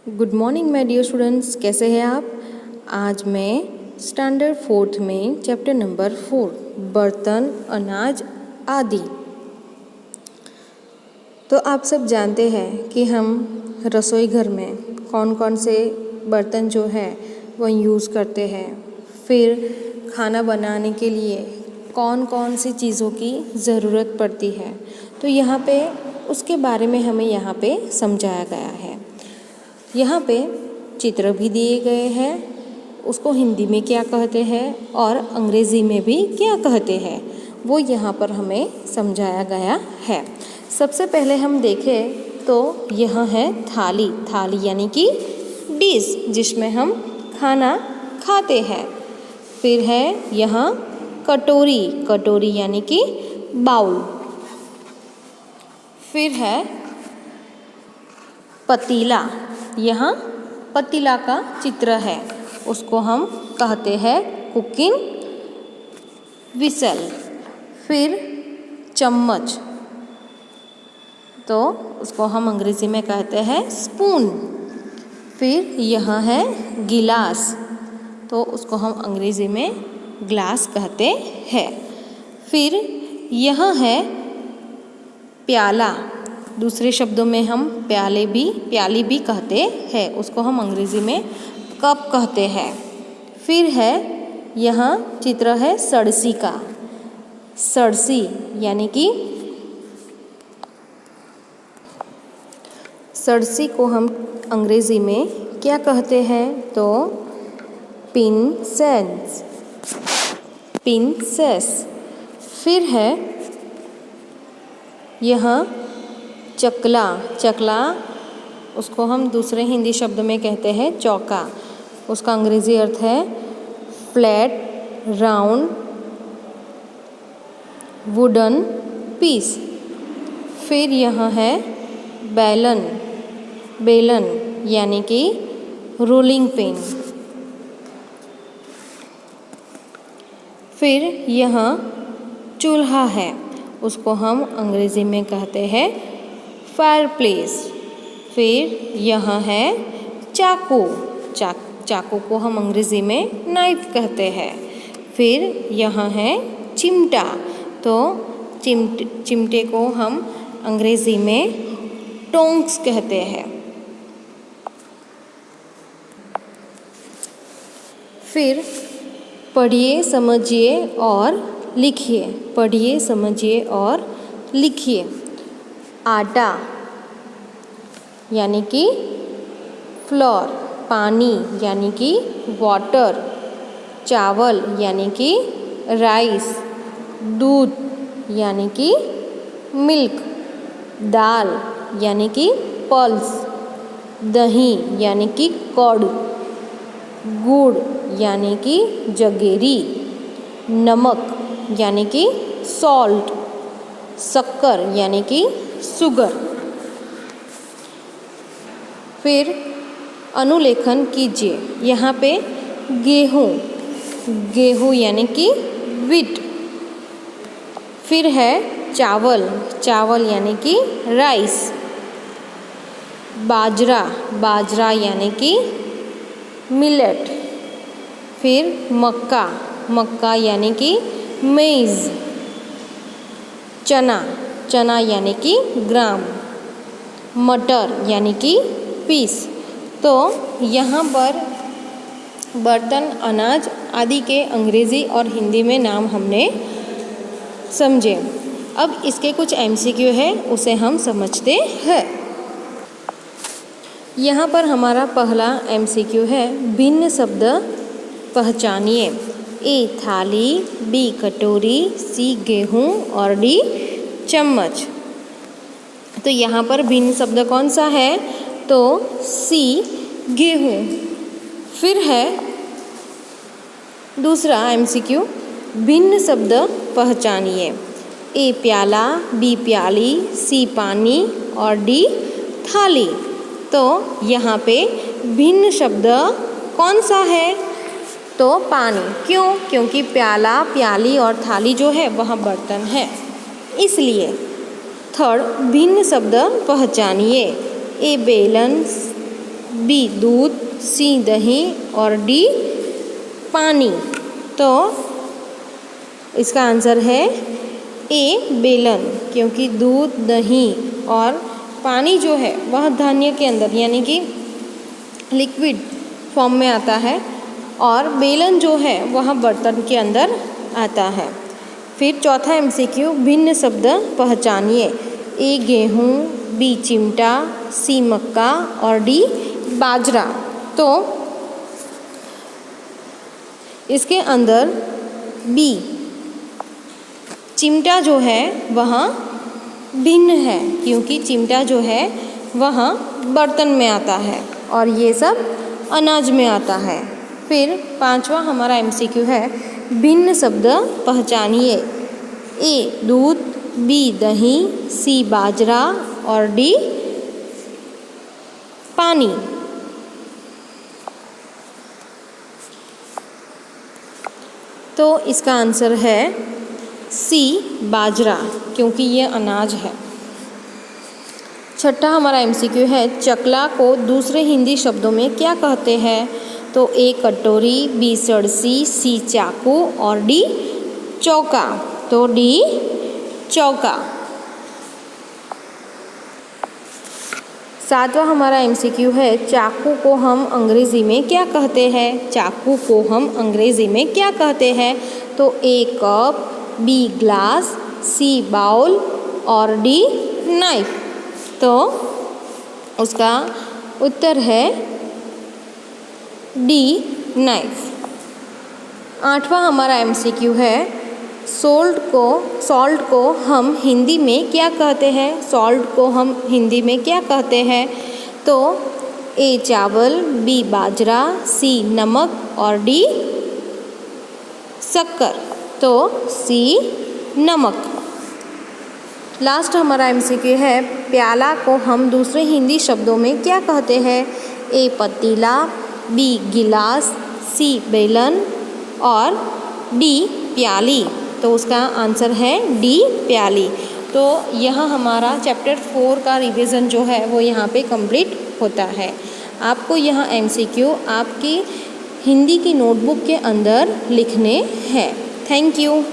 Good morning my dear students, कैसे हैं आप। आज मैं स्टैंडर्ड 4th में चैप्टर नंबर 4 बर्तन, अनाज आदि। तो आप सब जानते हैं कि हम रसोई घर में कौन कौन से बर्तन जो है वो यूज़ करते हैं, फिर खाना बनाने के लिए कौन कौन सी चीज़ों की ज़रूरत पड़ती है। तो यहाँ पे उसके बारे में हमें यहाँ पे समझाया गया है। यहाँ पे चित्र भी दिए गए हैं, उसको हिंदी में क्या कहते हैं और अंग्रेज़ी में भी क्या कहते हैं वो यहाँ पर हमें समझाया गया है। सबसे पहले हम देखें तो यह है थाली। थाली यानी कि डिश जिसमें हम खाना खाते हैं। फिर है यहाँ कटोरी। कटोरी यानी कि बाउल। फिर है पतीला। यहाँ पतीला का चित्र है, उसको हम कहते हैं कुकिंग विसल। फिर चम्मच, तो उसको हम अंग्रेज़ी में कहते हैं स्पून। फिर यहाँ है गिलास, तो उसको हम अंग्रेज़ी में ग्लास कहते हैं। फिर यहाँ है प्याला, दूसरे शब्दों में हम प्याली भी कहते हैं, उसको हम अंग्रेज़ी में कप कहते हैं। फिर है यहाँ चित्र है सड़सी का। सड़सी यानी कि सड़सी को हम अंग्रेज़ी में क्या कहते हैं तो पिंसेस। पिंसेस। फिर है यहाँ चकला। चकला उसको हम दूसरे हिंदी शब्द में कहते हैं चौका। उसका अंग्रेज़ी अर्थ है फ्लैट राउंड वुडन पीस। फिर यहाँ है बेलन। बेलन यानी कि रोलिंग पिन। फिर यहाँ चूल्हा है, उसको हम अंग्रेज़ी में कहते हैं फायरप्लेस। फिर यहाँ है चाकू। चाकू को हम अंग्रेज़ी में नाइफ कहते हैं। फिर यहाँ है चिमटा, तो चिमटे को हम अंग्रेज़ी में टोंग्स कहते हैं। फिर पढ़िए, समझिए और लिखिए। पढ़िए, समझिए और लिखिए। आटा यानी कि फ्लोर। पानी यानी कि वाटर। चावल यानी कि राइस। दूध यानी कि मिल्क। दाल यानी कि पल्स। दही यानी कि कर्ड। गुड़ यानी कि जगेरी। नमक यानी कि सॉल्ट। शक्कर यानी कि शुगर। फिर अनुलेखन कीजिए। यहाँ पे गेहूँ। गेहूँ यानी कि व्हीट। फिर है चावल। चावल यानी कि राइस। बाजरा। बाजरा यानी कि मिलेट। फिर मक्का। मक्का यानी कि मेज़। चना। चना यानी कि ग्राम। मटर यानी कि पीस। तो यहाँ पर बर्तन, अनाज आदि के अंग्रेज़ी और हिंदी में नाम हमने समझे। अब इसके कुछ MCQ है, उसे हम समझते हैं। यहाँ पर हमारा पहला MCQ है भिन्न शब्द पहचानिए। A थाली, B कटोरी, C गेहूँ और D चम्मच। तो यहाँ पर भिन्न शब्द कौन सा है तो C गेहूँ। फिर है दूसरा MCQ भिन्न शब्द पहचानिए। A प्याला, B प्याली, C पानी और D थाली। तो यहाँ पे भिन्न शब्द कौन सा है तो पानी। क्यों? क्योंकि प्याला, प्याली और थाली जो है वह बर्तन है, इसलिए। थर्ड भिन्न शब्द पहचानिए। ए बेलन, बी दूध, सी दही और डी पानी। तो इसका आंसर है ए बेलन, क्योंकि दूध, दही और पानी जो है वह धान्य के अंदर यानी कि लिक्विड फॉर्म में आता है और बेलन जो है वह बर्तन के अंदर आता है। फिर चौथा एमसीक्यू, भिन्न शब्द पहचानिए। ए गेहूँ, बी चिमटा, सी मक्का और डी बाजरा। तो इसके अंदर बी चिमटा जो है वह भिन्न है, क्योंकि चिमटा जो है वह बर्तन में आता है और ये सब अनाज में आता है। फिर पांचवा हमारा एमसीक्यू है, भिन्न शब्द पहचानिए। ए दूध, बी दही, सी बाजरा और डी पानी। तो इसका आंसर है सी बाजरा, क्योंकि ये अनाज है। छठा हमारा एमसीक्यू है, चकला को दूसरे हिंदी शब्दों में क्या कहते हैं? तो ए कटोरी, बी सड़सी, सी चाकू और डी चौका। तो डी चौका। सातवां हमारा एमसीक्यू है, चाकू को हम अंग्रेज़ी में क्या कहते हैं? चाकू को हम अंग्रेज़ी में क्या कहते हैं? तो ए कप, बी ग्लास, सी बाउल और डी नाइफ। तो उसका उत्तर है डी नाइफ। आठवां हमारा एमसीक्यू है, सॉल्ट को हम हिंदी में क्या कहते हैं? सॉल्ट को हम हिंदी में क्या कहते हैं? तो ए चावल, बी बाजरा, सी नमक और डी शक्कर। तो सी नमक। लास्ट हमारा एमसीक्यू है, प्याला को हम दूसरे हिंदी शब्दों में क्या कहते हैं? ए पतीला, बी गिलास, सी बेलन और डी प्याली। तो उसका आंसर है डी प्याली। तो यह हमारा चैप्टर 4 का रिवीजन जो है वो यहाँ पे कंप्लीट होता है। आपको यह एमसीक्यू आपकी हिंदी की नोटबुक के अंदर लिखने हैं। Thank you.